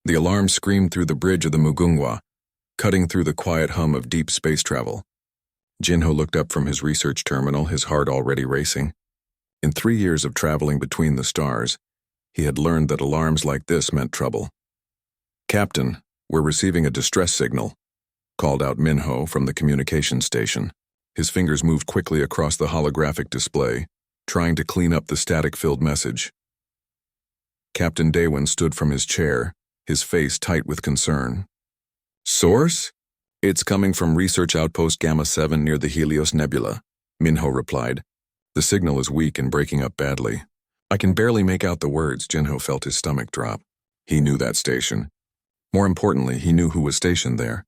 The alarm screamed through the bridge of the Mugunghwa, cutting through the quiet hum of deep space travel. Jinho looked up from his research terminal, his heart already racing. In 3 years of traveling between the stars, he had learned that alarms like this meant trouble. "Captain, we're receiving a distress signal," called out Minho from the communication station. His fingers moved quickly across the holographic display, trying to clean up the static-filled message. Captain Daewon stood from his chair, his face tight with concern. "Source? It's coming from Research Outpost Gamma 7 near the Helios Nebula," Minho replied. "The signal is weak and breaking up badly." I can barely make out the words. Jinho felt his stomach drop. He knew that station. More importantly, he knew who was stationed there.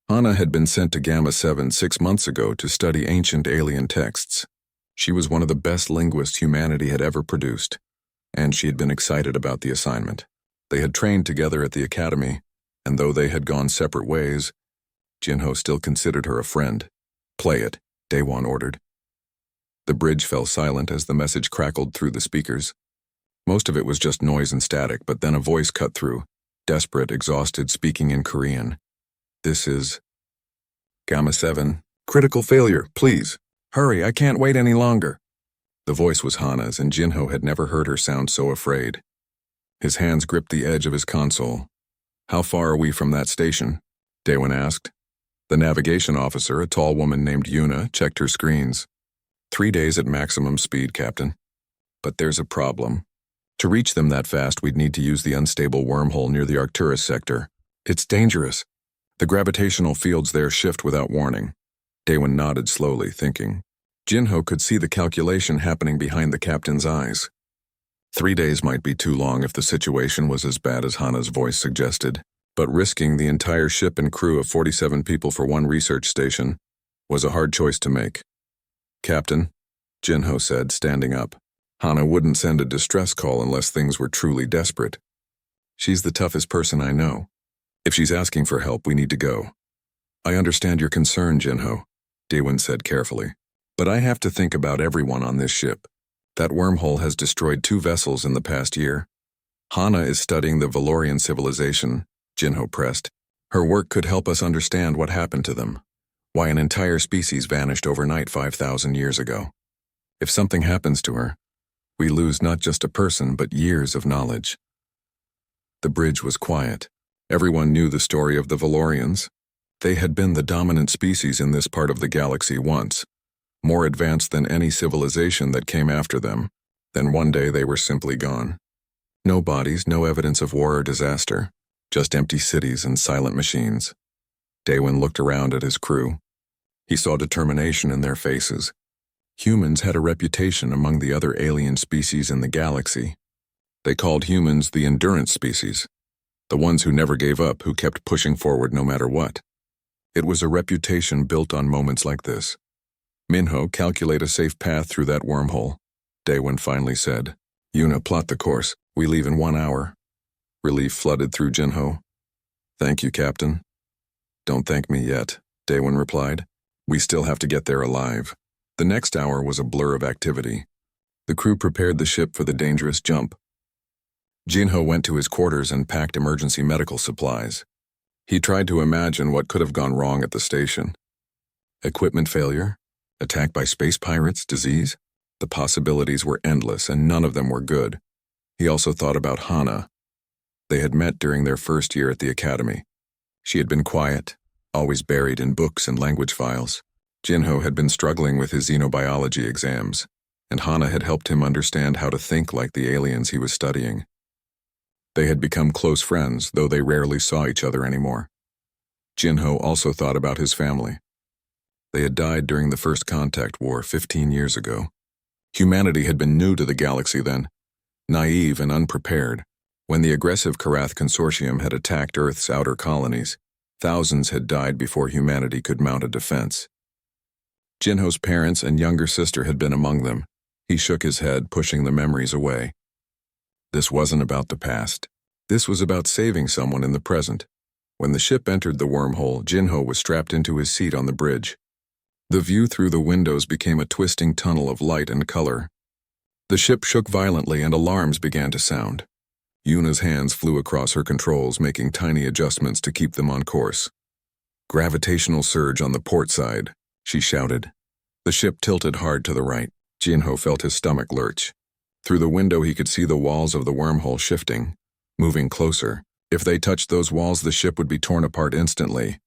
Hana had been sent to Gamma 7 6 months ago to study ancient alien texts. She was one of the best linguists humanity had ever produced, and she had been excited about the assignment. They had trained together at the academy, and though they had gone separate ways, Jinho still considered her a friend. "Play it," Daewon ordered. The bridge fell silent as the message crackled through the speakers. Most of it was just noise and static, but then a voice cut through, desperate, exhausted, speaking in Korean. "This is Gamma 7. Critical failure, please. Hurry, I can't wait any longer." The voice was Hana's, and Jinho had never heard her sound so afraid. His hands gripped the edge of his console. "How far are we from that station?" Daewon asked. The navigation officer, a tall woman named Yuna, checked her screens. 3 days at maximum speed, Captain. But there's a problem. To reach them that fast, we'd need to use the unstable wormhole near the Arcturus sector. It's dangerous. The gravitational fields there shift without warning. Daewon nodded slowly, thinking. Jinho could see the calculation happening behind the captain's eyes. 3 days might be too long if the situation was as bad as Hana's voice suggested, but risking the entire ship and crew of 47 people for one research station was a hard choice to make. "Captain," Jinho said, standing up. "Hana wouldn't send a distress call unless things were truly desperate. She's the toughest person I know. If she's asking for help, we need to go." "I understand your concern, Jinho," Daewon said carefully. "But I have to think about everyone on this ship. That wormhole has destroyed 2 vessels in the past year. Hana is studying the Valorian civilization," Jinho pressed. "Her work could help us understand what happened to them, why an entire species vanished overnight 5,000 years ago. If something happens to her, we lose not just a person but years of knowledge." The bridge was quiet. Everyone knew the story of the Valorians. They had been the dominant species in this part of the galaxy once, more advanced than any civilization that came after them. Then one day they were simply gone. No bodies, no evidence of war or disaster, just empty cities and silent machines. Daewon looked around at his crew. He saw determination in their faces. Humans had a reputation among the other alien species in the galaxy. They called humans the endurance species, the ones who never gave up, who kept pushing forward no matter what. It was a reputation built on moments like this. "Minho, calculate a safe path through that wormhole," Daewon finally said. "Yuna, plot the course. We leave in 1 hour." Relief flooded through Jinho. "Thank you, Captain." "Don't thank me yet," Daewon replied. "We still have to get there alive." The next hour was a blur of activity. The crew prepared the ship for the dangerous jump. Jinho went to his quarters and packed emergency medical supplies. He tried to imagine what could have gone wrong at the station. Equipment failure? Attack by space pirates? Disease? The possibilities were endless, and none of them were good. He also thought about Hana. They had met during their first year at the academy. She had been quiet, always buried in books and language files. Jinho had been struggling with his xenobiology exams, and Hana had helped him understand how to think like the aliens he was studying. They had become close friends, though they rarely saw each other anymore. Jinho also thought about his family. They had died during the First Contact War 15 years ago. Humanity had been new to the galaxy then, naive and unprepared. When the aggressive Karath Consortium had attacked Earth's outer colonies, thousands had died before humanity could mount a defense. Jinho's parents and younger sister had been among them. He shook his head, pushing the memories away. This wasn't about the past. This was about saving someone in the present. When the ship entered the wormhole, Jinho was strapped into his seat on the bridge. The view through the windows became a twisting tunnel of light and color. The ship shook violently and alarms began to sound. Yuna's hands flew across her controls, making tiny adjustments to keep them on course. "Gravitational surge on the port side," she shouted. The ship tilted hard to the right. Jinho felt his stomach lurch. Through the window he could see the walls of the wormhole shifting, moving closer. If they touched those walls, the ship would be torn apart instantly.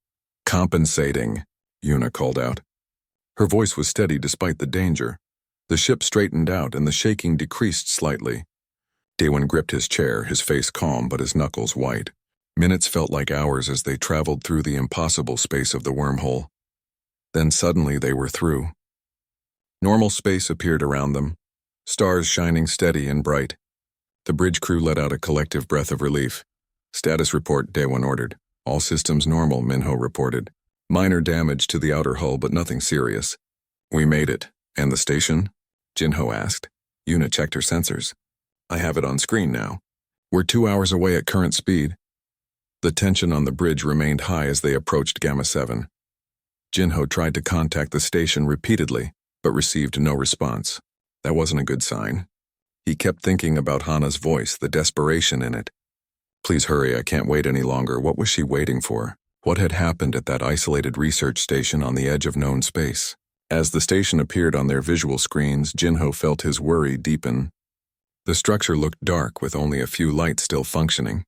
"Compensating," Yuna called out. Her voice was steady despite the danger. The ship straightened out and the shaking decreased slightly. Daewon gripped his chair, his face calm but his knuckles white. Minutes felt like hours as they traveled through the impossible space of the wormhole. Then suddenly they were through. Normal space appeared around them, stars shining steady and bright. The bridge crew let out a collective breath of relief. "Status report," Daewon ordered. "All systems normal," Minho reported. "Minor damage to the outer hull, but nothing serious." "We made it. And the station?" Jinho asked. Yuna checked her sensors. "I have it on screen now. We're 2 hours away at current speed." The tension on the bridge remained high as they approached Gamma 7. Jinho tried to contact the station repeatedly, but received no response. That wasn't a good sign. He kept thinking about Hana's voice, the desperation in it. "Please hurry, I can't wait any longer." What was she waiting for? What had happened at that isolated research station on the edge of known space? As the station appeared on their visual screens, Jinho felt his worry deepen. The structure looked dark with only a few lights still functioning.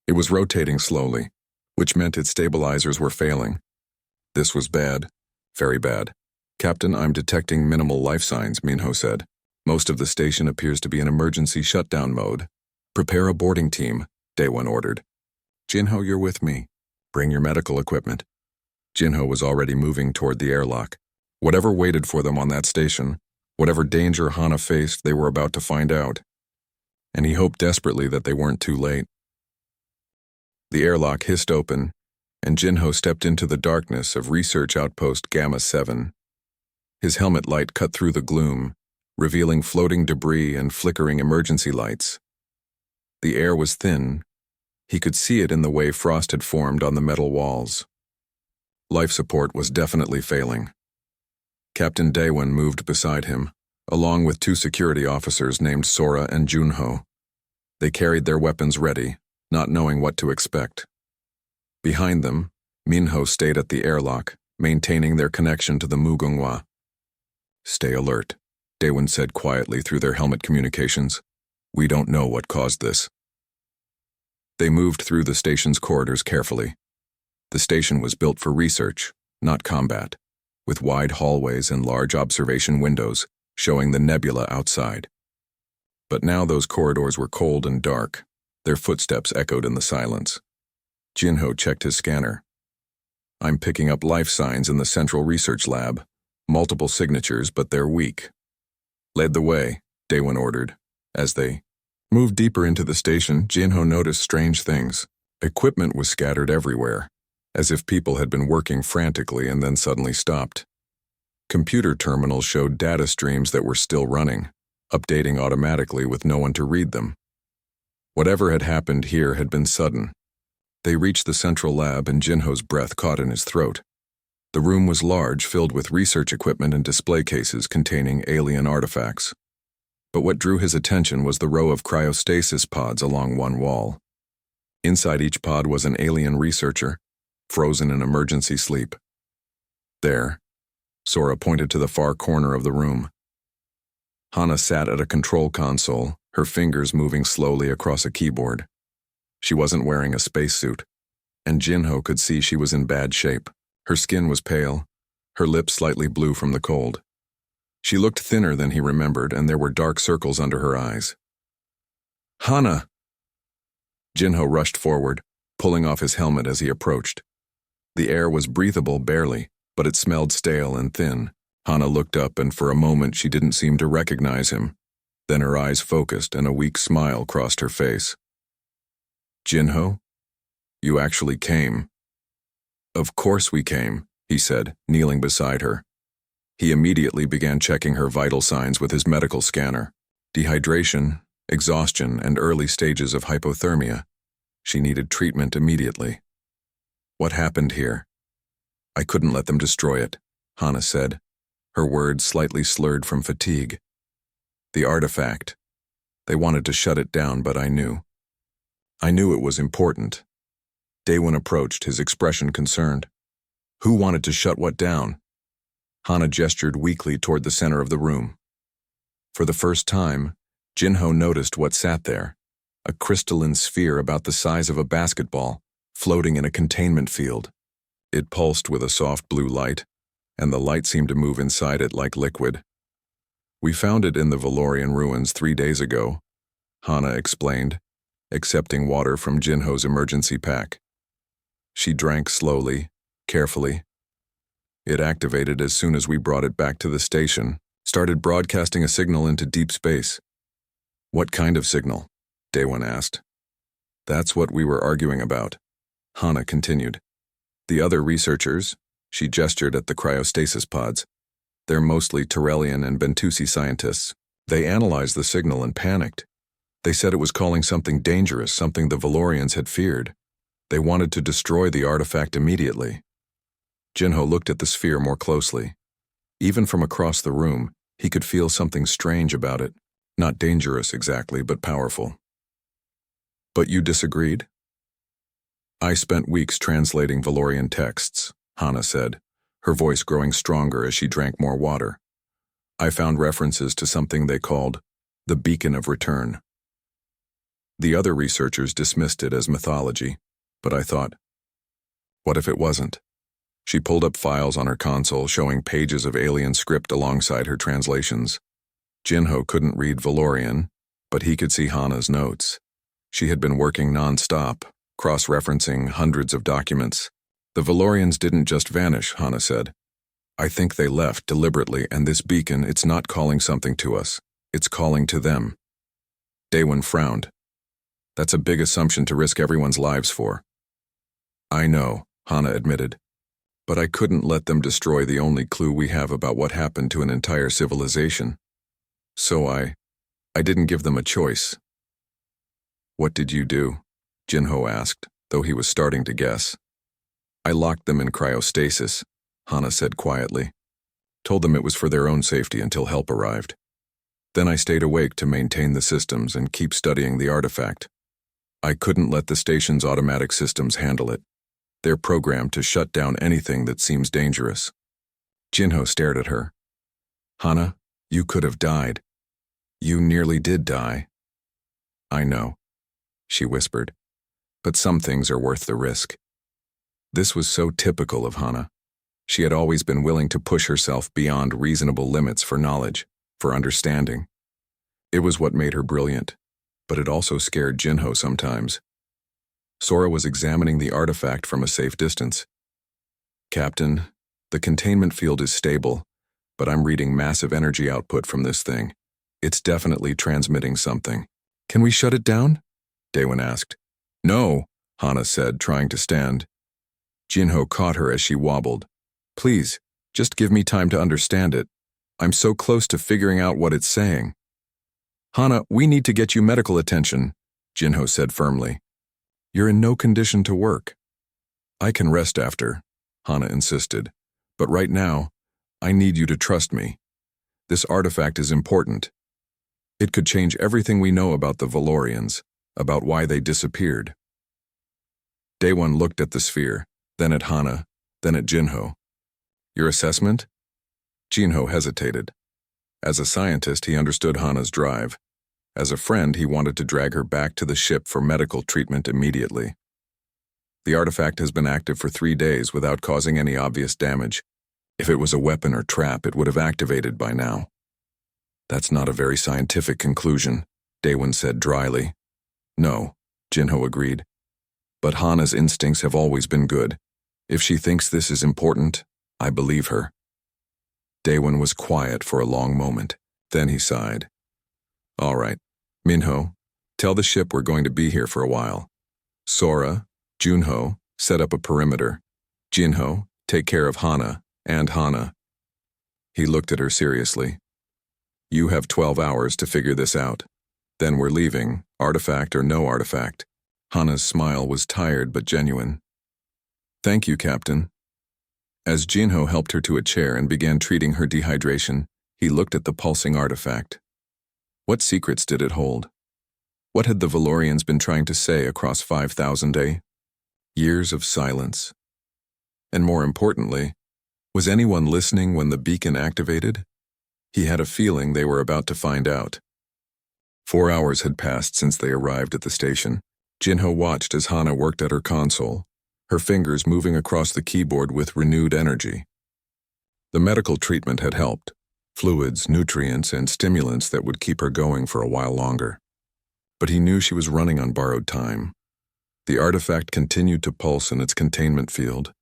It was rotating slowly, which meant its stabilizers were failing. This was bad. Very bad. "Captain, I'm detecting minimal life signs," Minho said. "Most of the station appears to be in emergency shutdown mode." "Prepare a boarding team," Daewon ordered. "Jinho, you're with me. Bring your medical equipment." Jinho was already moving toward the airlock. Whatever waited for them on that station, whatever danger Hana faced, they were about to find out. And he hoped desperately that they weren't too late. The airlock hissed open, and Jinho stepped into the darkness of Research Outpost Gamma 7. His helmet light cut through the gloom, revealing floating debris and flickering emergency lights. The air was thin. He could see it in the way frost had formed on the metal walls. Life support was definitely failing. Captain Daewon moved beside him, along with 2 security officers named Sora and Junho. They carried their weapons ready, not knowing what to expect. Behind them, Minho stayed at the airlock, maintaining their connection to the Mugunghwa. "Stay alert," Daewon said quietly through their helmet communications. "We don't know what caused this." They moved through the station's corridors carefully. The station was built for research, not combat, with wide hallways and large observation windows showing the nebula outside. But now those corridors were cold and dark. Their footsteps echoed in the silence. Jinho checked his scanner. "I'm picking up life signs in the central research lab. Multiple signatures, but they're weak." "Lead the way," Daewon ordered. As they moved deeper into the station, Jinho noticed strange things. Equipment was scattered everywhere, as if people had been working frantically and then suddenly stopped. Computer terminals showed data streams that were still running, updating automatically with no one to read them. Whatever had happened here had been sudden. They reached the central lab and Jinho's breath caught in his throat. The room was large, filled with research equipment and display cases containing alien artifacts. But what drew his attention was the row of cryostasis pods along one wall. Inside each pod was an alien researcher, frozen in emergency sleep. There, Sora pointed to the far corner of the room. Hana sat at a control console, her fingers moving slowly across a keyboard. She wasn't wearing a spacesuit, and Jinho could see she was in bad shape. Her skin was pale, her lips slightly blue from the cold. She looked thinner than he remembered, and there were dark circles under her eyes. "Hana!" Jinho rushed forward, pulling off his helmet as he approached. The air was breathable barely, but it smelled stale and thin. Hana looked up, and for a moment she didn't seem to recognize him. Then her eyes focused, and a weak smile crossed her face. "Jinho? You actually came." "Of course we came," he said, kneeling beside her. He immediately began checking her vital signs with his medical scanner. Dehydration, exhaustion, and early stages of hypothermia. She needed treatment immediately. "What happened here?" "I couldn't let them destroy it," Hana said, her words slightly slurred from fatigue. "The artifact. They wanted to shut it down, but I knew. I knew it was important. Daewon approached, his expression concerned. Who wanted to shut what down? Hana gestured weakly toward the center of the room. For the first time, Jinho noticed what sat there, a crystalline sphere about the size of a basketball, floating in a containment field. It pulsed with a soft blue light, and the light seemed to move inside it like liquid. We found it in the Valorian ruins 3 days ago, Hana explained, accepting water from Jinho's emergency pack. She drank slowly, carefully. It activated as soon as we brought it back to the station, started broadcasting a signal into deep space. What kind of signal? Daewon asked. That's what we were arguing about, Hana continued. The other researchers, she gestured at the cryostasis pods. They're mostly Tyrellian and Bentusi scientists. They analyzed the signal and panicked. They said it was calling something dangerous, something the Valorians had feared. They wanted to destroy the artifact immediately. Jinho looked at the sphere more closely. Even from across the room, he could feel something strange about it. Not dangerous exactly, but powerful. But you disagreed? I spent weeks translating Valorian texts, Hana said, her voice growing stronger as she drank more water. I found references to something they called the Beacon of Return. The other researchers dismissed it as mythology, but I thought, what if it wasn't? She pulled up files on her console showing pages of alien script alongside her translations. Jinho couldn't read Valorian, but he could see Hana's notes. She had been working non-stop, cross-referencing hundreds of documents. The Valorians didn't just vanish, Hana said. I think they left deliberately, and this beacon, it's not calling something to us. It's calling to them. Daewon frowned. That's a big assumption to risk everyone's lives for. I know, Hana admitted. But I couldn't let them destroy the only clue we have about what happened to an entire civilization. So I didn't give them a choice. What did you do? Jinho asked, though he was starting to guess. I locked them in cryostasis, Hana said quietly. Told them it was for their own safety until help arrived. Then I stayed awake to maintain the systems and keep studying the artifact. I couldn't let the station's automatic systems handle it. They're programmed to shut down anything that seems dangerous. Jinho stared at her. Hana, you could have died. You nearly did die. I know, she whispered, but some things are worth the risk. This was so typical of Hana. She had always been willing to push herself beyond reasonable limits for knowledge, for understanding. It was what made her brilliant, but it also scared Jinho sometimes. Sora was examining the artifact from a safe distance. Captain, the containment field is stable, but I'm reading massive energy output from this thing. It's definitely transmitting something. Can we shut it down? Daewon asked. No, Hana said, trying to stand. Jinho caught her as she wobbled. Please, just give me time to understand it. I'm so close to figuring out what it's saying. Hana, we need to get you medical attention, Jinho said firmly. You're in no condition to work. I can rest after, Hana insisted. But right now, I need you to trust me. This artifact is important. It could change everything we know about the Valorians, about why they disappeared. Daewon looked at the sphere, then at Hana, then at Jinho. Your assessment? Jinho hesitated. As a scientist, he understood Hana's drive. As a friend, he wanted to drag her back to the ship for medical treatment immediately. The artifact has been active for 3 days without causing any obvious damage. If it was a weapon or trap, it would have activated by now. That's not a very scientific conclusion, Daewon said dryly. No, Jinho agreed. But Hana's instincts have always been good. If she thinks this is important, I believe her. Daewon was quiet for a long moment. Then he sighed. All right, Minho, tell the ship we're going to be here for a while. Sora, Junho, set up a perimeter. Jinho, take care of Hana, and Hana. He looked at her seriously. You have 12 hours to figure this out. Then we're leaving, artifact or no artifact. Hana's smile was tired but genuine. Thank you, Captain. As Jinho helped her to a chair and began treating her dehydration, he looked at the pulsing artifact. What secrets did it hold? What had the Valorians been trying to say across 5,000 years of silence? And more importantly, was anyone listening when the beacon activated? He had a feeling they were about to find out. 4 hours had passed since they arrived at the station. Jinho watched as Hana worked at her console, her fingers moving across the keyboard with renewed energy. The medical treatment had helped, fluids, nutrients, and stimulants that would keep her going for a while longer. But he knew she was running on borrowed time. The artifact continued to pulse in its containment field,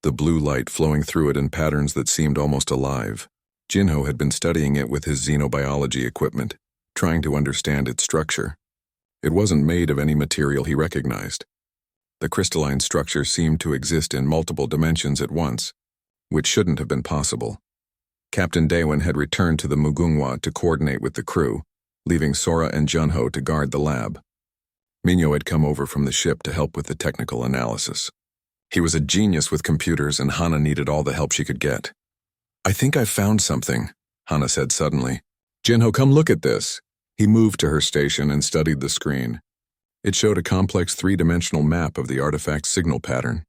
the blue light flowing through it in patterns that seemed almost alive. Jinho had been studying it with his xenobiology equipment, trying to understand its structure. It wasn't made of any material he recognized. The crystalline structure seemed to exist in multiple dimensions at once, which shouldn't have been possible. Captain Daewon had returned to the Mugunghwa to coordinate with the crew, leaving Sora and Junho to guard the lab. Minho had come over from the ship to help with the technical analysis. He was a genius with computers, and Hana needed all the help she could get. "I think I've found something," Hana said suddenly. "Jinho, come look at this." He moved to her station and studied the screen. It showed a complex three-dimensional map of the artifact's signal pattern.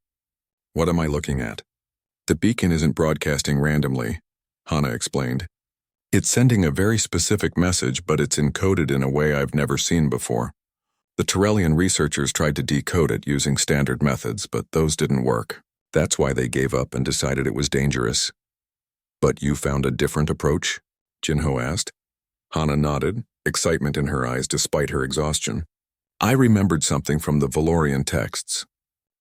"What am I looking at?" "The beacon isn't broadcasting randomly," Hana explained. "It's sending a very specific message, but it's encoded in a way I've never seen before. The Tyrellian researchers tried to decode it using standard methods, but those didn't work. That's why they gave up and decided it was dangerous." "But you found a different approach?" Jinho asked. Hana nodded, excitement in her eyes despite her exhaustion. "I remembered something from the Valorian texts.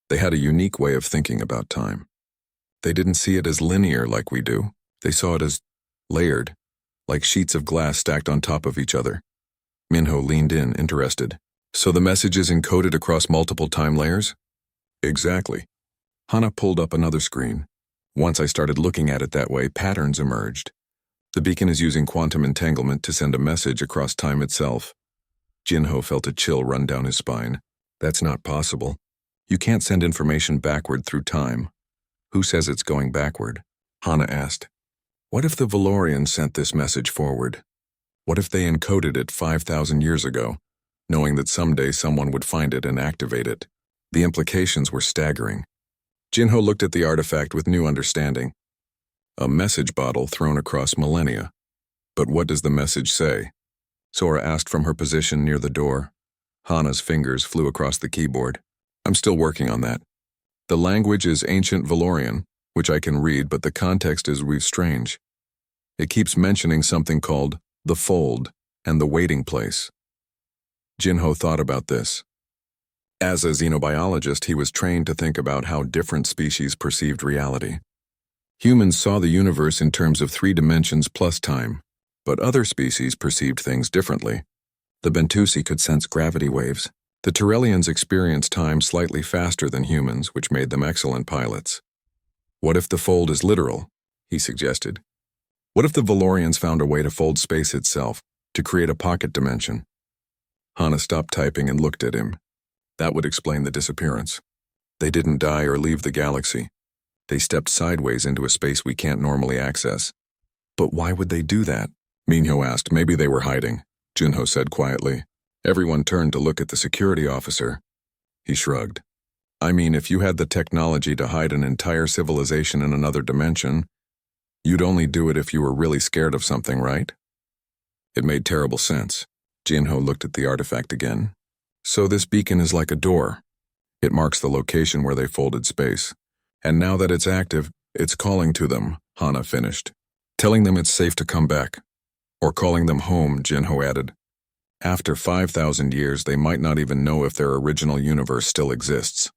They had a unique way of thinking about time. They didn't see it as linear like we do. They saw it as layered, like sheets of glass stacked on top of each other." Minho leaned in, interested. "So the message is encoded across multiple time layers?" "Exactly." Hana pulled up another screen. "Once I started looking at it that way, patterns emerged. The beacon is using quantum entanglement to send a message across time itself." Jinho felt a chill run down his spine. "That's not possible. You can't send information backward through time." "Who says it's going backward?" Hana asked. "What if the Valorians sent this message forward? What if they encoded it 5,000 years ago, knowing that someday someone would find it and activate it?" The implications were staggering. Jinho looked at the artifact with new understanding. A message bottle thrown across millennia. "But what does the message say?" Sora asked from her position near the door. Hana's fingers flew across the keyboard. "I'm still working on that. The language is ancient Valorian, which I can read, but the context is strange. It keeps mentioning something called the fold and the waiting place." Jinho thought about this. As a xenobiologist, he was trained to think about how different species perceived reality. Humans saw the universe in terms of 3 dimensions plus time, but other species perceived things differently. The Bentusi could sense gravity waves. The Tyrellians experienced time slightly faster than humans, which made them excellent pilots. "What if the fold is literal?" he suggested. "What if the Valorians found a way to fold space itself, to create a pocket dimension?" Hana stopped typing and looked at him. That would explain the disappearance. They didn't die or leave the galaxy. They stepped sideways into a space we can't normally access. "But why would they do that?" Minho asked. "Maybe they were hiding," Junho said quietly. Everyone turned to look at the security officer. He shrugged. "I mean, if you had the technology to hide an entire civilization in another dimension, you'd only do it if you were really scared of something, right?" It made terrible sense. Jinho looked at the artifact again. "So this beacon is like a door. It marks the location where they folded space. And now that it's active, it's calling to them," Hana finished. "Telling them it's safe to come back. Or calling them home," Jinho added. "After 5,000 years, they might not even know if their original universe still exists."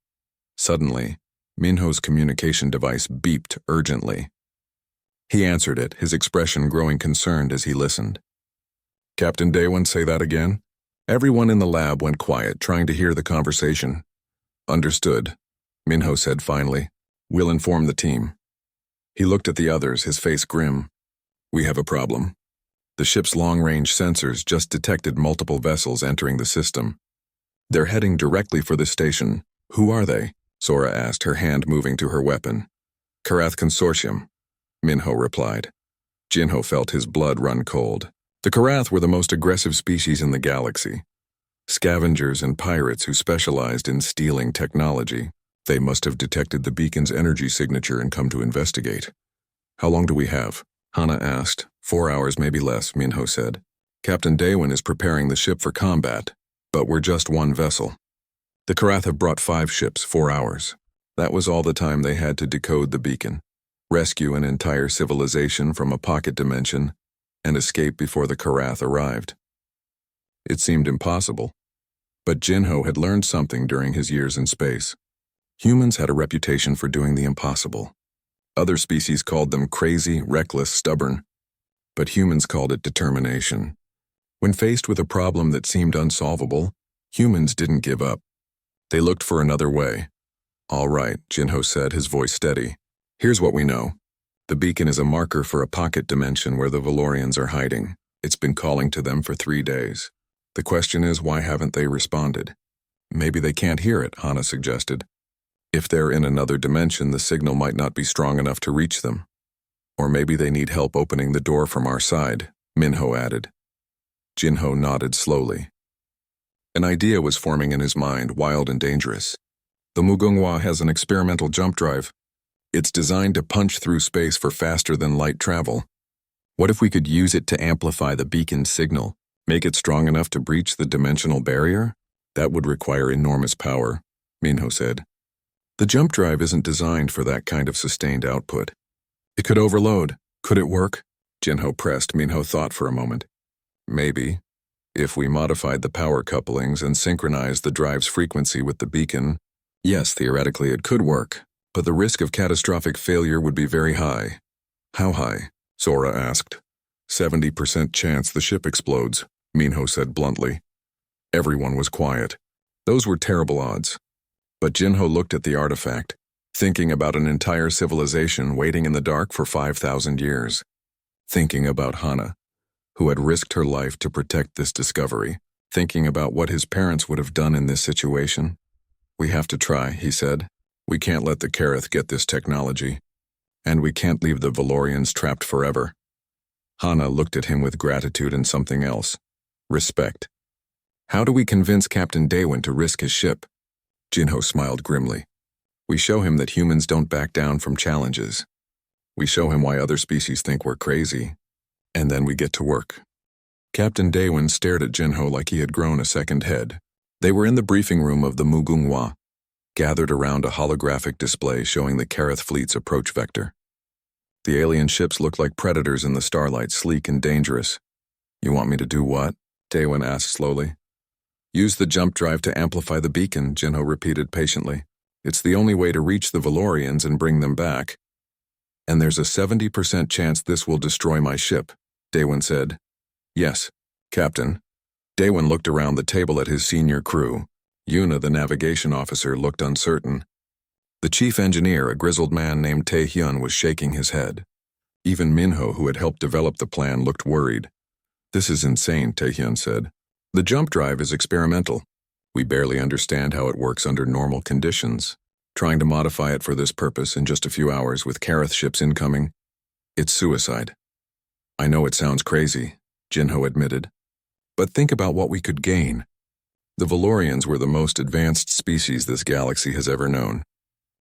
Suddenly, Minho's communication device beeped urgently. He answered it, his expression growing concerned as he listened. "Captain Daewon, say that again?" Everyone in the lab went quiet, trying to hear the conversation. "Understood," Minho said finally. "We'll inform the team." He looked at the others, his face grim. "We have a problem. The ship's long-range sensors just detected multiple vessels entering the system. They're heading directly for the station." "Who are they?" Sora asked, her hand moving to her weapon. "Karath Consortium," Minho replied. Jinho felt his blood run cold. The Karath were the most aggressive species in the galaxy. Scavengers and pirates who specialized in stealing technology. They must have detected the beacon's energy signature and come to investigate. How long do we have? Hana asked. 4 hours, maybe less, Minho said. Captain Daewon is preparing the ship for combat, but we're just one vessel. The Karath have brought 5 ships, 4 hours. That was all the time they had to decode the beacon, rescue an entire civilization from a pocket dimension, and escape before the Karath arrived. It seemed impossible, but Jinho had learned something during his years in space. Humans had a reputation for doing the impossible. Other species called them crazy, reckless, stubborn, but humans called it determination. When faced with a problem that seemed unsolvable, humans didn't give up. They looked for another way. All right, Jinho said, his voice steady. Here's what we know. The beacon is a marker for a pocket dimension where the Valorians are hiding. It's been calling to them for 3 days. The question is, why haven't they responded? Maybe they can't hear it, Hana suggested. If they're in another dimension, the signal might not be strong enough to reach them. Or maybe they need help opening the door from our side, Minho added. Jinho nodded slowly. An idea was forming in his mind, wild and dangerous. The Mugunghwa has an experimental jump drive. It's designed to punch through space for faster than light travel. What if we could use it to amplify the beacon's signal, make it strong enough to breach the dimensional barrier? That would require enormous power, Minho said. The jump drive isn't designed for that kind of sustained output. It could overload. Could it work? Jinho pressed. Minho thought for a moment. Maybe. If we modified the power couplings and synchronized the drive's frequency with the beacon, yes, theoretically it could work, but the risk of catastrophic failure would be very high. How high? Sora asked. 70% chance the ship explodes, Minho said bluntly. Everyone was quiet. Those were terrible odds. But Jinho looked at the artifact, thinking about an entire civilization waiting in the dark for 5,000 years. Thinking about Hana, who had risked her life to protect this discovery. Thinking about what his parents would have done in this situation. We have to try, he said. We can't let the Karath get this technology. And we can't leave the Valorians trapped forever. Hana looked at him with gratitude and something else. Respect. How do we convince Captain Daewon to risk his ship? Jinho smiled grimly. We show him that humans don't back down from challenges. We show him why other species think we're crazy. And then we get to work. Captain Daewon stared at Jinho like he had grown a second head. They were in the briefing room of the Mugunghwa, gathered around a holographic display showing the Karath fleet's approach vector. The alien ships looked like predators in the starlight, sleek and dangerous. You want me to do what? Daewon asked slowly. Use the jump drive to amplify the beacon, Jinho repeated patiently. It's the only way to reach the Valorians and bring them back. And there's a 70% chance this will destroy my ship, Daewon said. Yes, Captain. Daewon looked around the table at his senior crew. Yuna, the navigation officer, looked uncertain. The chief engineer, a grizzled man named Tae-hyun, was shaking his head. Even Minho, who had helped develop the plan, looked worried. This is insane, Tae-hyun said. The jump drive is experimental. We barely understand how it works under normal conditions. Trying to modify it for this purpose in just a few hours with Karath ships incoming, it's suicide. I know it sounds crazy, Jinho admitted. But think about what we could gain. The Valorians were the most advanced species this galaxy has ever known.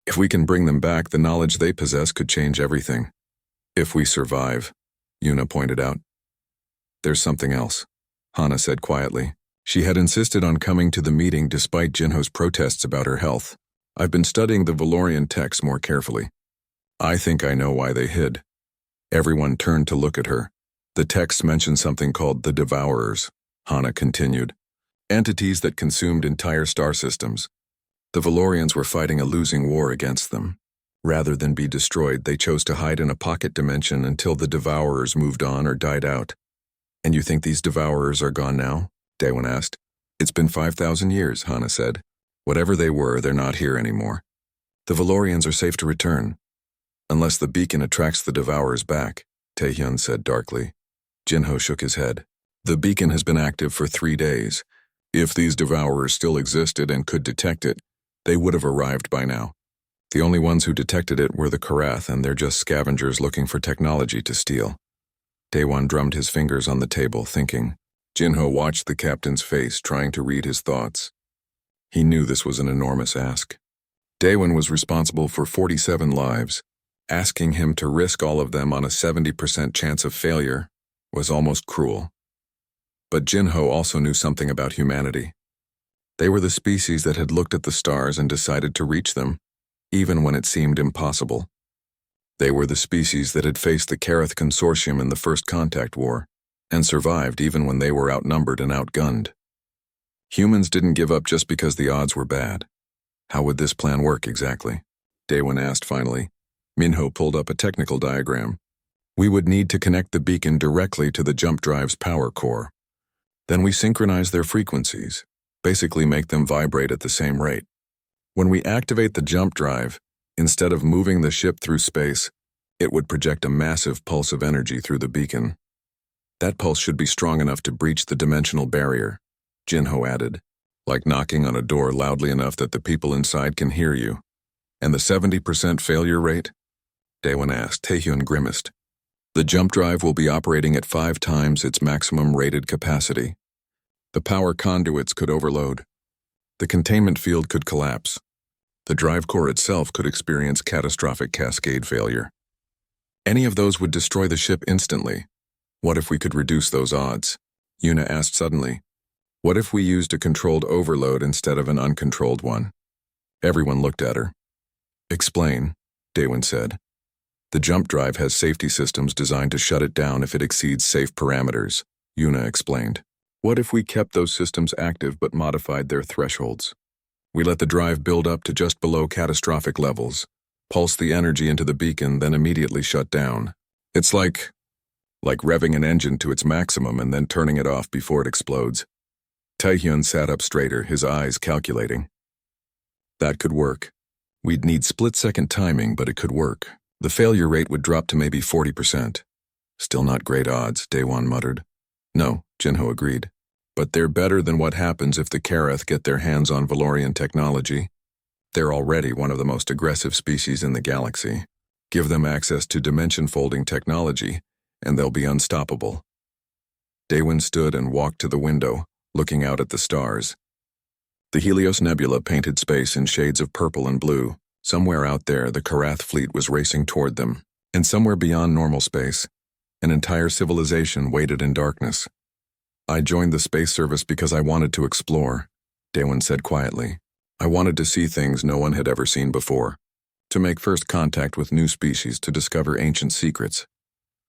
If we can bring them back, the knowledge they possess could change everything. If we survive, Yuna pointed out. There's something else, Hana said quietly. She had insisted on coming to the meeting despite Jinho's protests about her health. I've been studying the Valorian texts more carefully. I think I know why they hid. Everyone turned to look at her. The texts mentioned something called the Devourers, Hana continued. Entities that consumed entire star systems. The Valorians were fighting a losing war against them. Rather than be destroyed, they chose to hide in a pocket dimension until the Devourers moved on or died out. And you think these Devourers are gone now? Daewon asked. It's been 5,000 years, Hana said. Whatever they were, they're not here anymore. The Valorians are safe to return. Unless the beacon attracts the Devourers back, Tae-hyun said darkly. Jinho shook his head. The beacon has been active for 3 days. If these Devourers still existed and could detect it, they would have arrived by now. The only ones who detected it were the Karath, and they're just scavengers looking for technology to steal. Daewon drummed his fingers on the table, thinking. Jinho watched the captain's face, trying to read his thoughts. He knew this was an enormous ask. Daewon was responsible for 47 lives. Asking him to risk all of them on a 70% chance of failure was almost cruel. But Jinho also knew something about humanity. They were the species that had looked at the stars and decided to reach them, even when it seemed impossible. They were the species that had faced the Karath Consortium in the First Contact War, and survived even when they were outnumbered and outgunned. Humans didn't give up just because the odds were bad. How would this plan work exactly? Daewon asked finally. Minho pulled up a technical diagram. We would need to connect the beacon directly to the jump drive's power core. Then we synchronize their frequencies, basically make them vibrate at the same rate. When we activate the jump drive, instead of moving the ship through space, it would project a massive pulse of energy through the beacon. That pulse should be strong enough to breach the dimensional barrier, Jinho added, like knocking on a door loudly enough that the people inside can hear you. And the 70% failure rate? Daewon asked. Taehyun grimaced. The jump drive will be operating at 5 times its maximum rated capacity. The power conduits could overload. The containment field could collapse. The drive core itself could experience catastrophic cascade failure. Any of those would destroy the ship instantly. What if we could reduce those odds? Yuna asked suddenly. What if we used a controlled overload instead of an uncontrolled one? Everyone looked at her. Explain, Daewon said. The jump drive has safety systems designed to shut it down if it exceeds safe parameters, Yuna explained. What if we kept those systems active but modified their thresholds? We let the drive build up to just below catastrophic levels, pulse the energy into the beacon, then immediately shut down. It's like revving an engine to its maximum and then turning it off before it explodes. Taehyun sat up straighter, his eyes calculating. That could work. We'd need split-second timing, but it could work. The failure rate would drop to maybe 40%. Still not great odds, Daewon muttered. No, Jinho agreed. But they're better than what happens if the Karath get their hands on Valorian technology. They're already one of the most aggressive species in the galaxy. Give them access to dimension-folding technology, and they'll be unstoppable. Daewon stood and walked to the window, looking out at the stars. The Helios Nebula painted space in shades of purple and blue. Somewhere out there, the Karath fleet was racing toward them, and somewhere beyond normal space, an entire civilization waited in darkness. I joined the space service because I wanted to explore, Daewon said quietly. I wanted to see things no one had ever seen before, to make first contact with new species, to discover ancient secrets.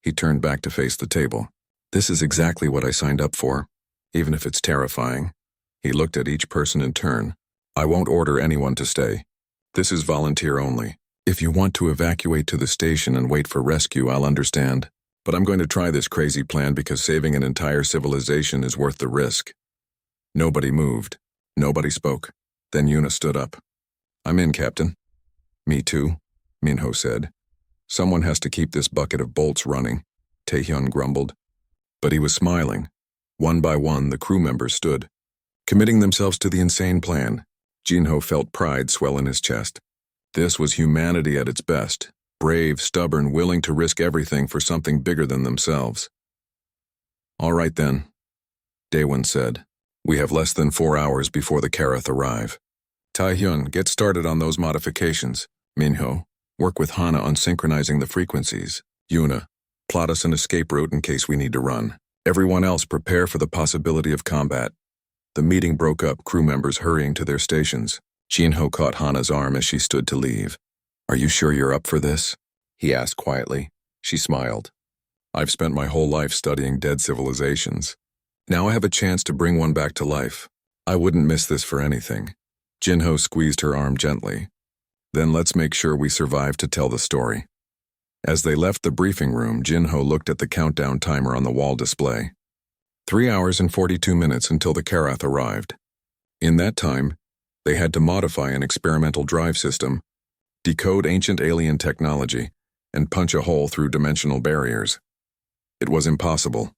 He turned back to face the table. This is exactly what I signed up for, even if it's terrifying. He looked at each person in turn. I won't order anyone to stay. This is volunteer only. If you want to evacuate to the station and wait for rescue, I'll understand. But I'm going to try this crazy plan because saving an entire civilization is worth the risk. Nobody moved. Nobody spoke. Then Yuna stood up. I'm in, Captain. Me too, Minho said. Someone has to keep this bucket of bolts running, Taehyun grumbled. But he was smiling. One by one, the crew members stood, committing themselves to the insane plan. Jinho felt pride swell in his chest. This was humanity at its best. Brave, stubborn, willing to risk everything for something bigger than themselves. All right then, Daewon said. We have less than 4 hours before the Karath arrive. Taehyun, get started on those modifications. Minho, work with Hana on synchronizing the frequencies. Yuna, plot us an escape route in case we need to run. Everyone else prepare for the possibility of combat. The meeting broke up, crew members hurrying to their stations. Jinho caught Hana's arm as she stood to leave. Are you sure you're up for this? He asked quietly. She smiled. I've spent my whole life studying dead civilizations. Now I have a chance to bring one back to life. I wouldn't miss this for anything. Jinho squeezed her arm gently. Then let's make sure we survive to tell the story. As they left the briefing room, Jinho looked at the countdown timer on the wall display. 3 hours and 42 minutes until the Karath arrived. In that time, they had to modify an experimental drive system, decode ancient alien technology, and punch a hole through dimensional barriers. It was impossible,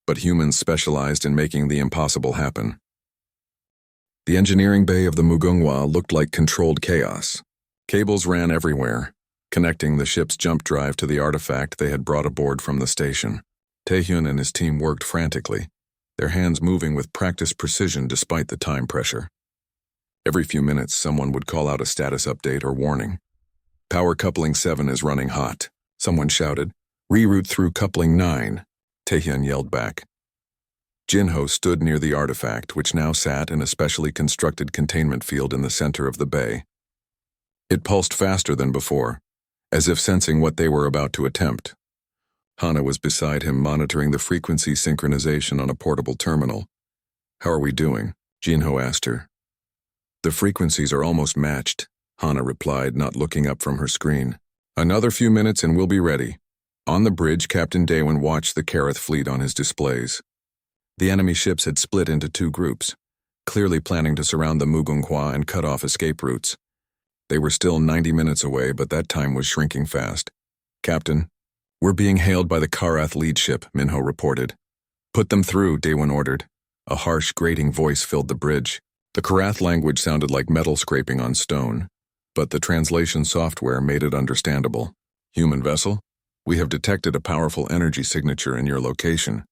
but humans specialized in making the impossible happen. The engineering bay of the Mugunghwa looked like controlled chaos. Cables ran everywhere, connecting the ship's jump drive to the artifact they had brought aboard from the station. Taehyun and his team worked frantically. their hands moving with practiced precision despite the time pressure. Every few minutes, someone would call out a status update or warning. Power coupling 7 is running hot, someone shouted. Reroute through coupling 9, Taehyun yelled back. Jinho stood near the artifact, which now sat in a specially constructed containment field in the center of the bay. It pulsed faster than before, as if sensing what they were about to attempt. Hana was beside him, monitoring the frequency synchronization on a portable terminal. How are we doing? Jinho asked her. The frequencies are almost matched, Hana replied, not looking up from her screen. Another few minutes and we'll be ready. On the bridge, Captain Daewon watched the Kareth fleet on his displays. The enemy ships had split into 2 groups, clearly planning to surround the Mugunghwa and cut off escape routes. They were still 90 minutes away, but that time was shrinking fast. Captain, we're being hailed by the Karath lead ship, Minho reported. Put them through, Daewon ordered. A harsh, grating voice filled the bridge. The Karath language sounded like metal scraping on stone, but the translation software made it understandable. Human vessel? We have detected a powerful energy signature in your location.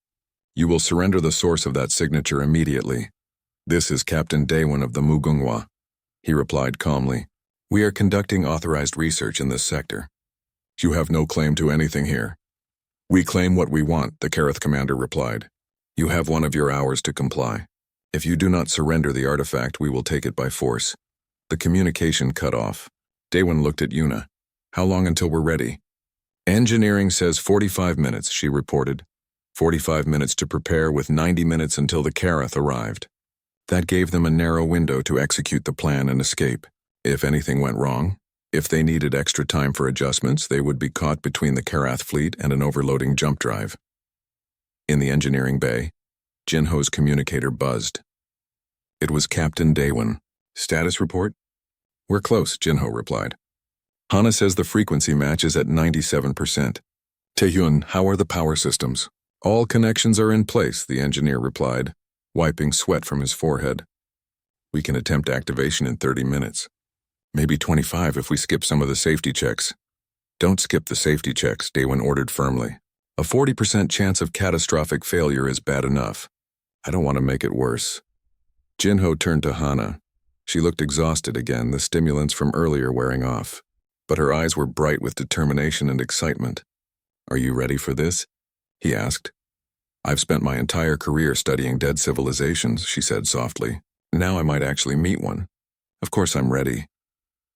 You will surrender the source of that signature immediately. This is Captain Daewon of the Mugunghwa, he replied calmly. We are conducting authorized research in this sector. You have no claim to anything here. We claim what we want, the Kareth commander replied. You have one of your hours to comply. If you do not surrender the artifact, we will take it by force. The communication cut off. Daewon looked at Yuna. How long until we're ready? Engineering says 45 minutes, she reported. 45 minutes to prepare with 90 minutes until the Kareth arrived. That gave them a narrow window to execute the plan and escape. If anything went wrong, if they needed extra time for adjustments, they would be caught between the Karath fleet and an overloading jump drive. In the engineering bay, Jinho's communicator buzzed. It was Captain Daewon. Status report? We're close, Jinho replied. Hana says the frequency match is at 97%. Taehyun, how are the power systems? All connections are in place, the engineer replied, wiping sweat from his forehead. We can attempt activation in 30 minutes. Maybe 25 if we skip some of the safety checks. Don't skip the safety checks, Daewon ordered firmly. A 40% chance of catastrophic failure is bad enough. I don't want to make it worse. Jinho turned to Hana. She looked exhausted again, the stimulants from earlier wearing off. But her eyes were bright with determination and excitement. Are you ready for this? He asked. I've spent my entire career studying dead civilizations, she said softly. Now I might actually meet one. Of course I'm ready.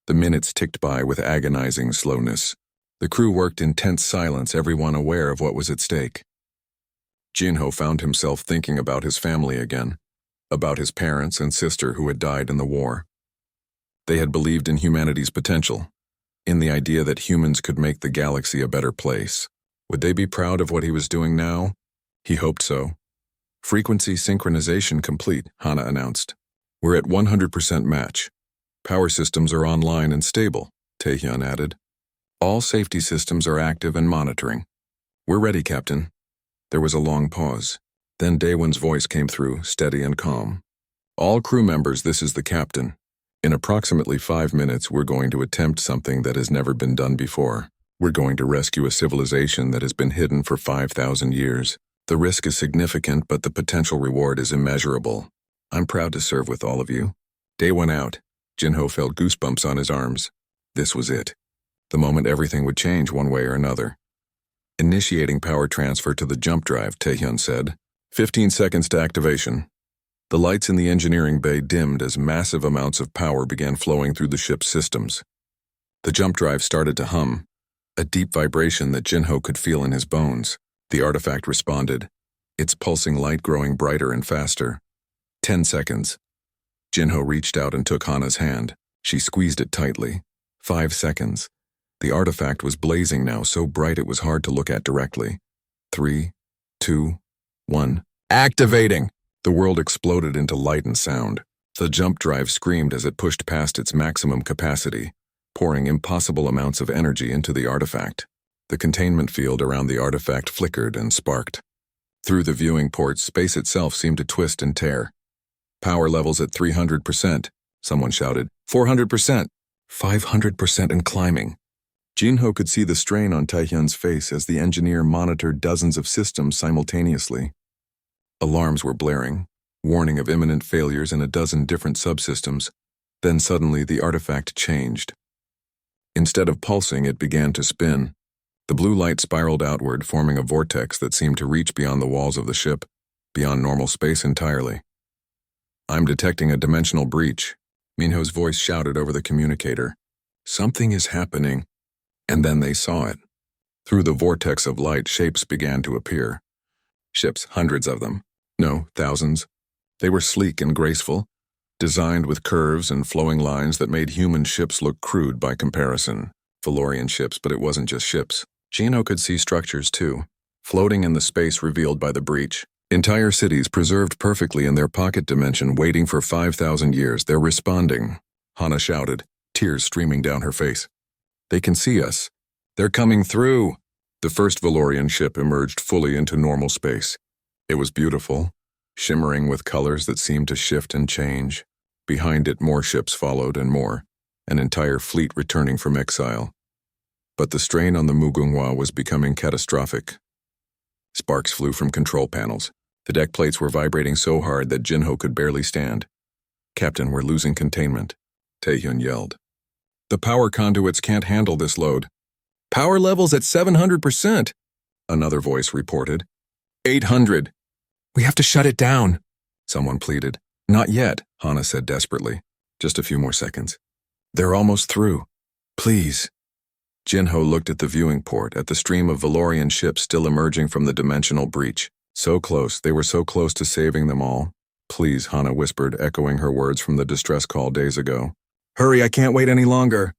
The minutes ticked by with agonizing slowness. The crew worked in tense silence, everyone aware of what was at stake. Jinho found himself thinking about his family again, about his parents and sister who had died in the war. They had believed in humanity's potential, in the idea that humans could make the galaxy a better place. Would they be proud of what he was doing now? He hoped so. Frequency synchronization complete, Hana announced. We're at 100% match. Power systems are online and stable, Taehyun added. All safety systems are active and monitoring. We're ready, Captain. There was a long pause. Then Daewon's voice came through, steady and calm. All crew members, this is the captain. In approximately 5 minutes, we're going to attempt something that has never been done before. We're going to rescue a civilization that has been hidden for 5,000 years. The risk is significant, but the potential reward is immeasurable. I'm proud to serve with all of you. Daewon out. Jinho felt goosebumps on his arms. This was it. The moment everything would change one way or another. Initiating power transfer to the jump drive, Taehyun said. 15 seconds to activation. The lights in the engineering bay dimmed as massive amounts of power began flowing through the ship's systems. The jump drive started to hum, a deep vibration that Jinho could feel in his bones. The artifact responded, its pulsing light growing brighter and faster. 10 seconds. Jinho reached out and took Hana's hand. She squeezed it tightly. 5 seconds. The artifact was blazing now, so bright it was hard to look at directly. 3, 2, 1. Activating! The world exploded into light and sound. The jump drive screamed as it pushed past its maximum capacity, pouring impossible amounts of energy into the artifact. The containment field around the artifact flickered and sparked. Through the viewing ports, space itself seemed to twist and tear. Power levels at 300%, someone shouted. 400%, 500% and climbing. Jinho could see the strain on Taehyun's face as the engineer monitored dozens of systems simultaneously. Alarms were blaring, warning of imminent failures in a dozen different subsystems. Then suddenly the artifact changed. Instead of pulsing, it began to spin. The blue light spiraled outward, forming a vortex that seemed to reach beyond the walls of the ship, beyond normal space entirely. "I'm detecting a dimensional breach," Minho's voice shouted over the communicator. "Something is happening." And then they saw it. Through the vortex of light, shapes began to appear. Ships, hundreds of them. No, thousands. They were sleek and graceful, designed with curves and flowing lines that made human ships look crude by comparison. Valorian ships, but it wasn't just ships. Gino could see structures too, floating in the space revealed by the breach. Entire cities preserved perfectly in their pocket dimension, waiting for 5,000 years. "They're responding," Hana shouted, tears streaming down her face. "They can see us. They're coming through." The first Valorian ship emerged fully into normal space. It was beautiful, shimmering with colors that seemed to shift and change. Behind it, more ships followed and more, an entire fleet returning from exile. But the strain on the Mugunghwa was becoming catastrophic. Sparks flew from control panels. The deck plates were vibrating so hard that Jinho could barely stand. "Captain, we're losing containment," Taehyun yelled. "The power conduits can't handle this load." "Power levels at 700%, another voice reported. 800. "We have to shut it down," someone pleaded. "Not yet," Hana said desperately. "Just a few more seconds." "They're almost through. Please." Jinho looked at the viewing port, at the stream of Valorian ships still emerging from the dimensional breach. So close, they were so close to saving them all. "Please," Hana whispered, echoing her words from the distress call days ago. "Hurry, I can't wait any longer."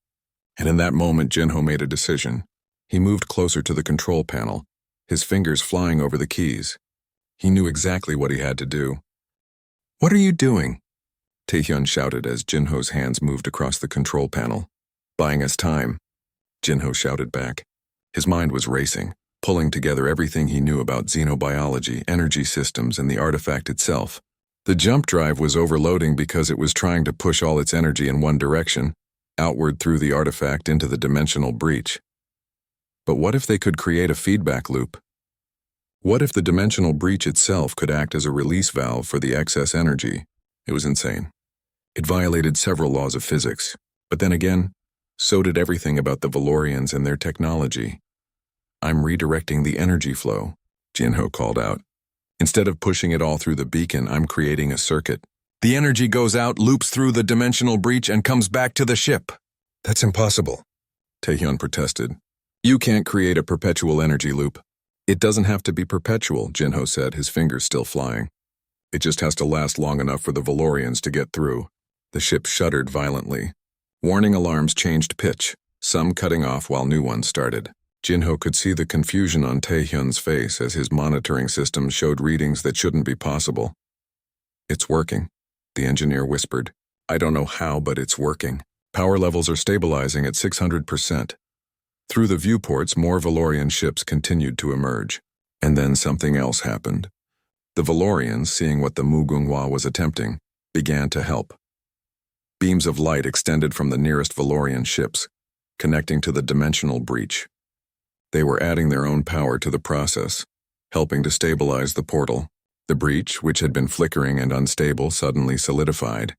And in that moment, Jinho made a decision. He moved closer to the control panel, his fingers flying over the keys. He knew exactly what he had to do. "What are you doing?" Taehyun shouted as Jinho's hands moved across the control panel. "Buying us time," Jinho shouted back. His mind was racing, pulling together everything he knew about xenobiology, energy systems, and the artifact itself. The jump drive was overloading because it was trying to push all its energy in one direction, outward through the artifact into the dimensional breach. But what if they could create a feedback loop? What if the dimensional breach itself could act as a release valve for the excess energy? It was insane. It violated several laws of physics. But then again, so did everything about the Valorians and their technology. "I'm redirecting the energy flow," Jinho called out. "Instead of pushing it all through the beacon, I'm creating a circuit. The energy goes out, loops through the dimensional breach, and comes back to the ship." "That's impossible," Taehyun protested. "You can't create a perpetual energy loop." "It doesn't have to be perpetual," Jinho said, his fingers still flying. "It just has to last long enough for the Valorians to get through." The ship shuddered violently. Warning alarms changed pitch, some cutting off while new ones started. Jinho could see the confusion on Taehyun's face as his monitoring system showed readings that shouldn't be possible. "It's working," the engineer whispered. "I don't know how, but it's working. Power levels are stabilizing at 600%. Through the viewports, more Valorian ships continued to emerge. And then something else happened. The Valorians, seeing what the Mugunghwa was attempting, began to help. Beams of light extended from the nearest Valorian ships, connecting to the dimensional breach. They were adding their own power to the process, helping to stabilize the portal. The breach, which had been flickering and unstable, suddenly solidified.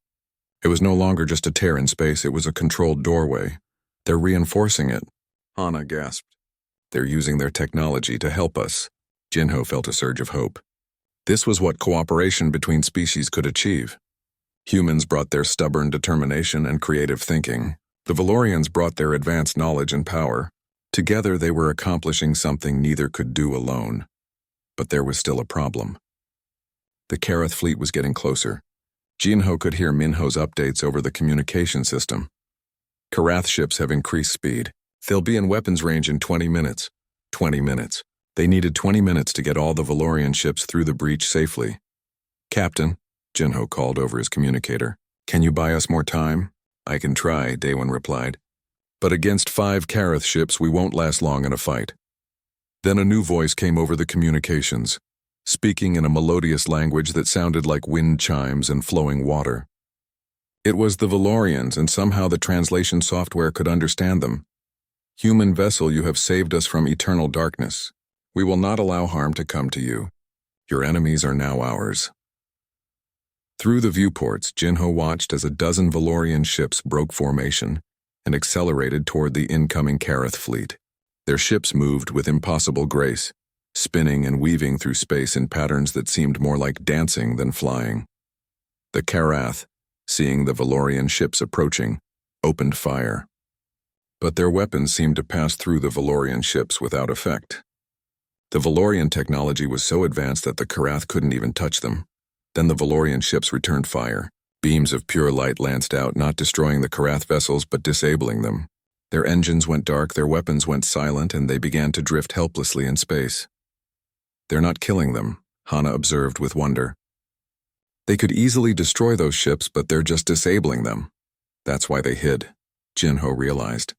It was no longer just a tear in space, it was a controlled doorway. "They're reinforcing it," Hana gasped. "They're using their technology to help us." Jinho felt a surge of hope. This was what cooperation between species could achieve. Humans brought their stubborn determination and creative thinking. The Valorians brought their advanced knowledge and power. Together they were accomplishing something neither could do alone. But there was still a problem. The Kareth fleet was getting closer. Jinho could hear Minho's updates over the communication system. "Karath ships have increased speed. They'll be in weapons range in 20 minutes. 20 minutes. They needed 20 minutes to get all the Valorian ships through the breach safely. "Captain," Jinho called over his communicator. "Can you buy us more time?" "I can try," Daewon replied. "But against 5 Kareth ships, we won't last long in a fight." Then a new voice came over the communications, speaking in a melodious language that sounded like wind chimes and flowing water. It was the Valorians, and somehow the translation software could understand them. "Human vessel, you have saved us from eternal darkness. We will not allow harm to come to you. Your enemies are now ours. Through the viewports, Jinho watched as a dozen Valorian ships broke formation and accelerated toward the incoming Karath fleet. Their ships moved with impossible grace, spinning and weaving through space in patterns that seemed more like dancing than flying. The Karath, seeing the Valorian ships approaching, opened fire. But their weapons seemed to pass through the Valorian ships without effect. The Valorian technology was so advanced that the Karath couldn't even touch them. Then the Valorian ships returned fire. Beams of pure light lanced out, not destroying the Karath vessels but disabling them. Their engines went dark, their weapons went silent, and they began to drift helplessly in space. They're not killing them, Hana observed with wonder. They could easily destroy those ships, but they're just disabling them. That's why they hid, Jinho realized.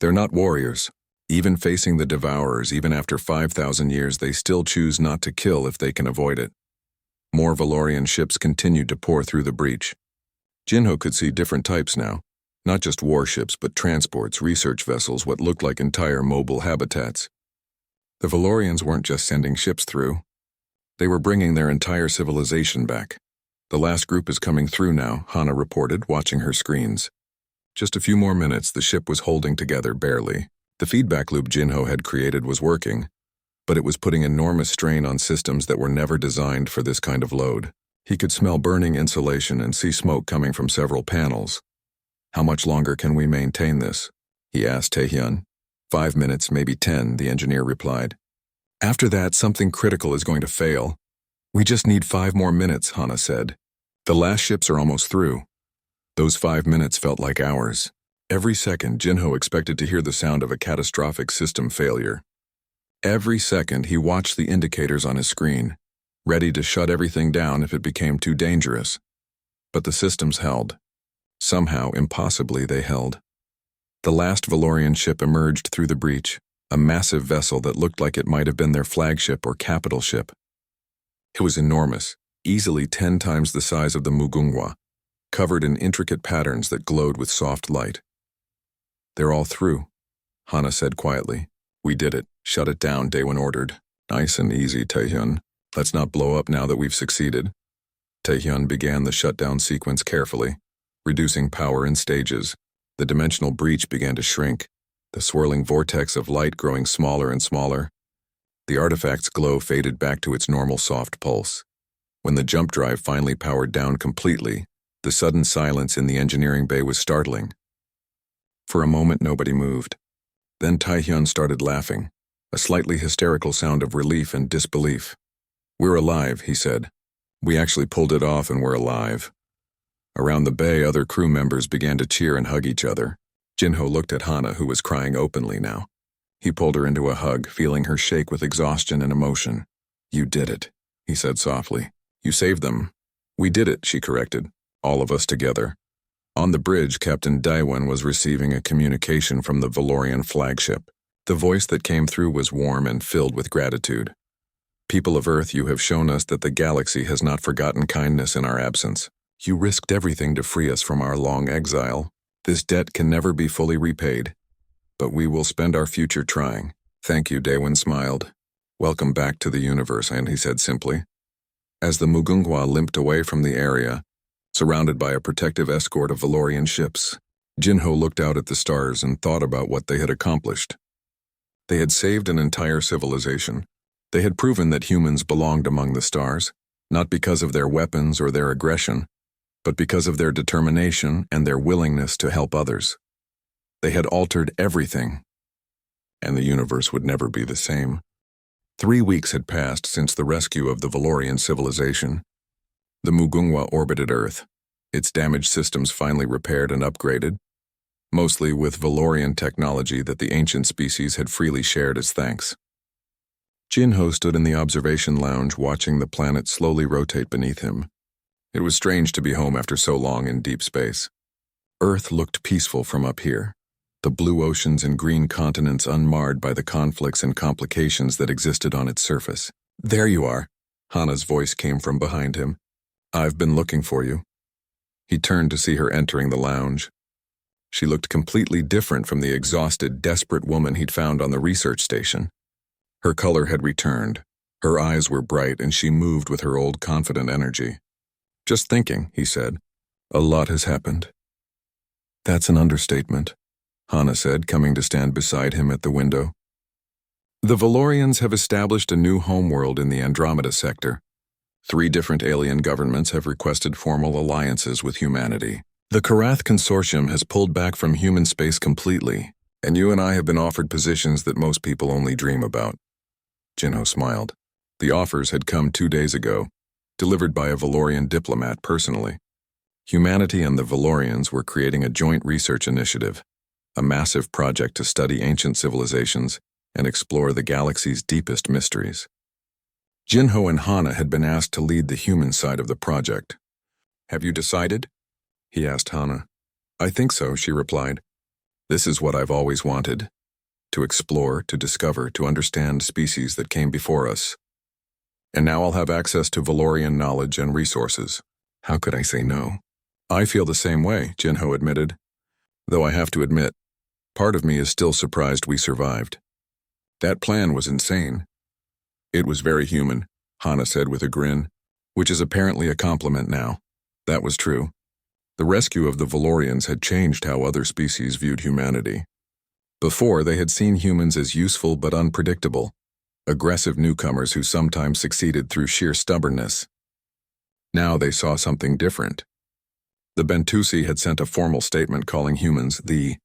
They're not warriors. Even facing the Devourers, even after 5,000 years, they still choose not to kill if they can avoid it. More Valorian ships continued to pour through the breach. Jinho could see different types now, not just warships, but transports, research vessels, what looked like entire mobile habitats. The Valorians weren't just sending ships through. They were bringing their entire civilization back. The last group is coming through now, Hana reported, watching her screens. Just a few more minutes, the ship was holding together barely. The feedback loop Jinho had created was working, but it was putting enormous strain on systems that were never designed for this kind of load. He could smell burning insulation and see smoke coming from several panels. How much longer can we maintain this? He asked Taehyun. 5 minutes, maybe 10, the engineer replied. After that, something critical is going to fail. We just need 5 more minutes, Hana said. The last ships are almost through. Those 5 minutes felt like hours. Every second, Jinho expected to hear the sound of a catastrophic system failure. Every second, he watched the indicators on his screen, ready to shut everything down if it became too dangerous. But the systems held. Somehow, impossibly, they held. The last Valorian ship emerged through the breach, a massive vessel that looked like it might have been their flagship or capital ship. It was enormous, easily 10 times the size of the Mugunghwa, covered in intricate patterns that glowed with soft light. They're all through, Hana said quietly. We did it. Shut it down, Daewon ordered. Nice and easy, Taehyun. Let's not blow up now that we've succeeded. Taehyun began the shutdown sequence carefully, reducing power in stages. The dimensional breach began to shrink, the swirling vortex of light growing smaller and smaller. The artifact's glow faded back to its normal soft pulse. When the jump drive finally powered down completely, the sudden silence in the engineering bay was startling. For a moment, nobody moved. Then Taehyun started laughing, a slightly hysterical sound of relief and disbelief. We're alive, he said. We actually pulled it off and we're alive. Around the bay, other crew members began to cheer and hug each other. Jinho looked at Hana, who was crying openly now. He pulled her into a hug, feeling her shake with exhaustion and emotion. You did it, he said softly. You saved them. We did it, she corrected, all of us together. On the bridge, Captain Daewon was receiving a communication from the Valorian flagship. The voice that came through was warm and filled with gratitude. People of Earth, you have shown us that the galaxy has not forgotten kindness in our absence. You risked everything to free us from our long exile. This debt can never be fully repaid, but we will spend our future trying. Thank you, Daewon smiled. Welcome back to the universe, and he said simply. As the Mugunghwa limped away from the area, surrounded by a protective escort of Valorian ships, Jinho looked out at the stars and thought about what they had accomplished. They had saved an entire civilization. They had proven that humans belonged among the stars, not because of their weapons or their aggression, but because of their determination and their willingness to help others. They had altered everything, and the universe would never be the same. 3 weeks had passed since the rescue of the Valorian civilization. The Mugunghwa orbited Earth, its damaged systems finally repaired and upgraded, mostly with Valorian technology that the ancient species had freely shared as thanks. Jinho stood in the observation lounge watching the planet slowly rotate beneath him. It was strange to be home after so long in deep space. Earth looked peaceful from up here, the blue oceans and green continents unmarred by the conflicts and complications that existed on its surface. There you are, Hana's voice came from behind him. I've been looking for you. He turned to see her entering the lounge. She looked completely different from the exhausted, desperate woman he'd found on the research station. Her color had returned, Her eyes were bright and she moved with her old confident energy. "Just thinking," he said. "A lot has happened." "That's an understatement," Hana said, coming to stand beside him at the window. "The Valorians have established a new homeworld in the Andromeda sector. 3 different alien governments have requested formal alliances with humanity. The Karath Consortium has pulled back from human space completely, and you and I have been offered positions that most people only dream about." Jinho smiled. The offers had come 2 days ago, delivered by a Valorian diplomat personally. Humanity and the Valorians were creating a joint research initiative, a massive project to study ancient civilizations and explore the galaxy's deepest mysteries. Jinho and Hana had been asked to lead the human side of the project. "Have you decided?" he asked Hana. "I think so," she replied. "This is what I've always wanted. To explore, to discover, to understand species that came before us. And now I'll have access to Valorian knowledge and resources. How could I say no?" "I feel the same way," Jinho admitted. "Though I have to admit, part of me is still surprised we survived. That plan was insane." "It was very human," Hana said with a grin, which is apparently a compliment now. That was true. The rescue of the Valorians had changed how other species viewed humanity. Before, they had seen humans as useful but unpredictable, aggressive newcomers who sometimes succeeded through sheer stubbornness. Now they saw something different. The Bentusi had sent a formal statement calling humans the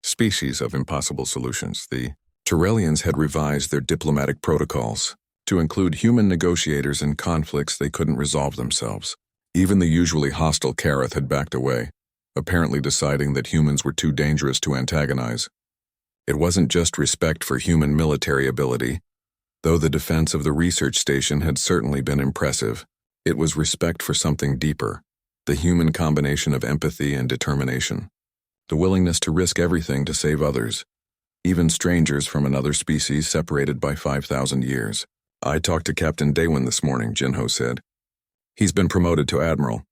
species of impossible solutions. The Turellians had revised their diplomatic protocols to include human negotiators in conflicts they couldn't resolve themselves. Even the usually hostile Karath had backed away, apparently deciding that humans were too dangerous to antagonize. It wasn't just respect for human military ability, though the defense of the research station had certainly been impressive. It was respect for something deeper, the human combination of empathy and determination, the willingness to risk everything to save others, even strangers from another species separated by 5,000 years. "I talked to Captain Daewon this morning," Jinho said. "He's been promoted to admiral.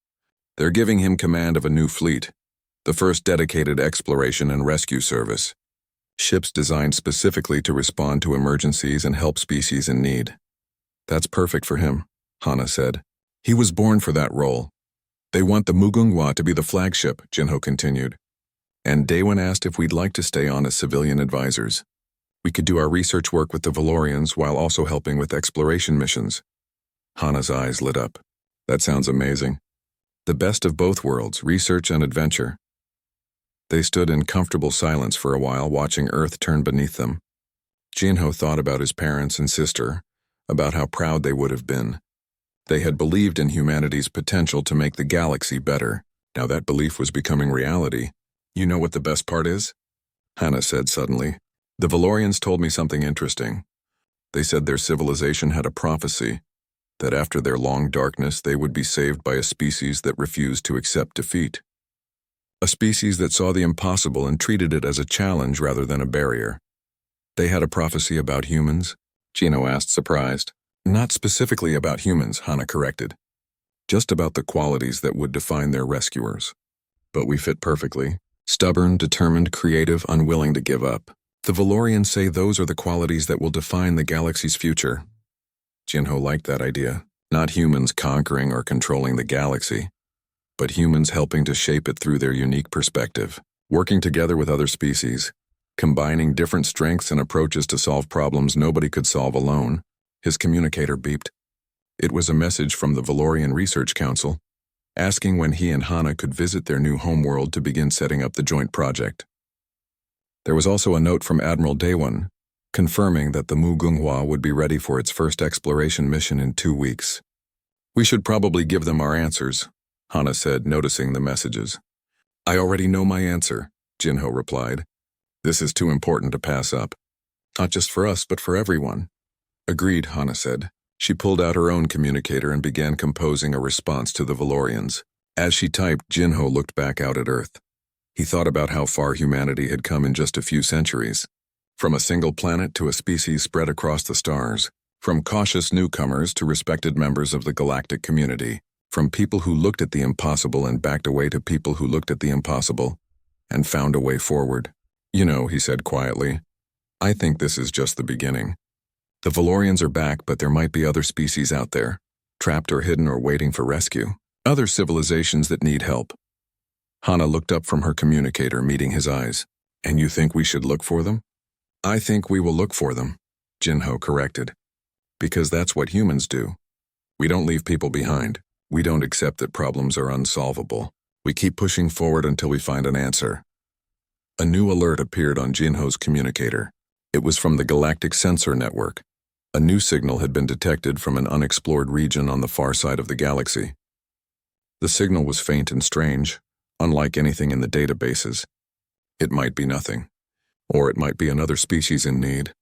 They're giving him command of a new fleet, the first dedicated exploration and rescue service. Ships designed specifically to respond to emergencies and help species in need." "That's perfect for him," Hana said. "He was born for that role." "They want the Mugungwa to be the flagship," Jinho continued. "And Daewon asked if we'd like to stay on as civilian advisors. We could do our research work with the Valorians while also helping with exploration missions." Hana's eyes lit up. "That sounds amazing. The best of both worlds, research and adventure." They stood in comfortable silence for a while, watching Earth turn beneath them. Jinho thought about his parents and sister, about how proud they would have been. They had believed in humanity's potential to make the galaxy better. Now that belief was becoming reality. "You know what the best part is?" Hana said suddenly. "The Valorians told me something interesting. They said their civilization had a prophecy, that after their long darkness they would be saved by a species that refused to accept defeat. A species that saw the impossible and treated it as a challenge rather than a barrier." "They had a prophecy about humans?" Jinho asked, surprised. "Not specifically about humans," Hana corrected. "Just about the qualities that would define their rescuers. But we fit perfectly. Stubborn, determined, creative, unwilling to give up. The Valorians say those are the qualities that will define the galaxy's future." Jinho liked that idea. Not humans conquering or controlling the galaxy, but humans helping to shape it through their unique perspective, working together with other species, combining different strengths and approaches to solve problems nobody could solve alone. His communicator beeped. It was a message from the Valorian Research Council, asking when he and Hana could visit their new homeworld to begin setting up the joint project. There was also a note from Admiral Daewon, confirming that the Mugungwa would be ready for its first exploration mission in 2 weeks. "We should probably give them our answers," Hana said, noticing the messages. "I already know my answer," Jinho replied. "This is too important to pass up. Not just for us, but for everyone." "Agreed," Hana said. She pulled out her own communicator and began composing a response to the Valorians. As she typed, Jinho looked back out at Earth. He thought about how far humanity had come in just a few centuries. From a single planet to a species spread across the stars. From cautious newcomers to respected members of the galactic community. From people who looked at the impossible and backed away to people who looked at the impossible and found a way forward. "You know," he said quietly, "I think this is just the beginning. The Valorians are back, but there might be other species out there, trapped or hidden or waiting for rescue. Other civilizations that need help. Hana looked up from her communicator, meeting his eyes. And you think we should look for them? I think we will look for them, Jinho corrected. Because that's what humans do. We don't leave people behind. We don't accept that problems are unsolvable. We keep pushing forward until we find an answer. A new alert appeared on Jinho's communicator. It was from the Galactic Sensor Network. A new signal had been detected from an unexplored region on the far side of the galaxy. The signal was faint and strange, unlike anything in the databases. It might be nothing, or it might be another species in need.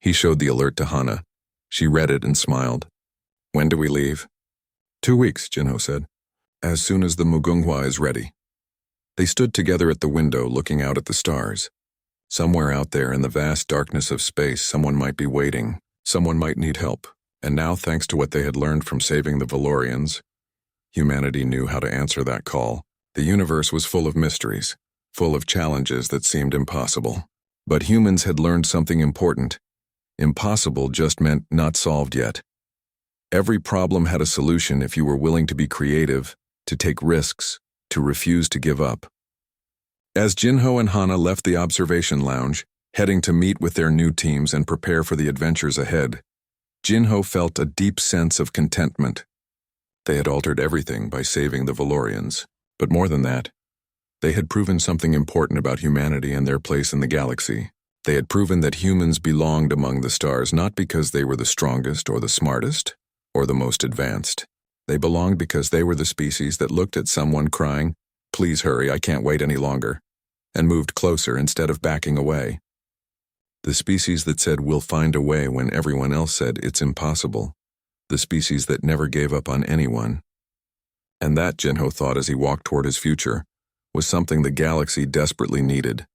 He showed the alert to Hana. She read it and smiled. When do we leave? 2 weeks, Jinho said. As soon as the Mugunghwa is ready. They stood together at the window looking out at the stars. Somewhere out there in the vast darkness of space, someone might be waiting. Someone might need help. And now, thanks to what they had learned from saving the Valorians, humanity knew how to answer that call. The universe was full of mysteries, full of challenges that seemed impossible. But humans had learned something important. Impossible just meant not solved yet. Every problem had a solution if you were willing to be creative, to take risks, to refuse to give up. As Jinho and Hana left the observation lounge, heading to meet with their new teams and prepare for the adventures ahead, Jinho felt a deep sense of contentment. They had altered everything by saving the Valorians, but more than that, they had proven something important about humanity and their place in the galaxy. They had proven that humans belonged among the stars not because they were the strongest or the smartest or the most advanced. They belonged because they were the species that looked at someone crying, "Please hurry, I can't wait any longer," and moved closer instead of backing away. The species that said, "We'll find a way," when everyone else said, "It's impossible." The species that never gave up on anyone. And that, Jinho thought as he walked toward his future, was something the galaxy desperately needed.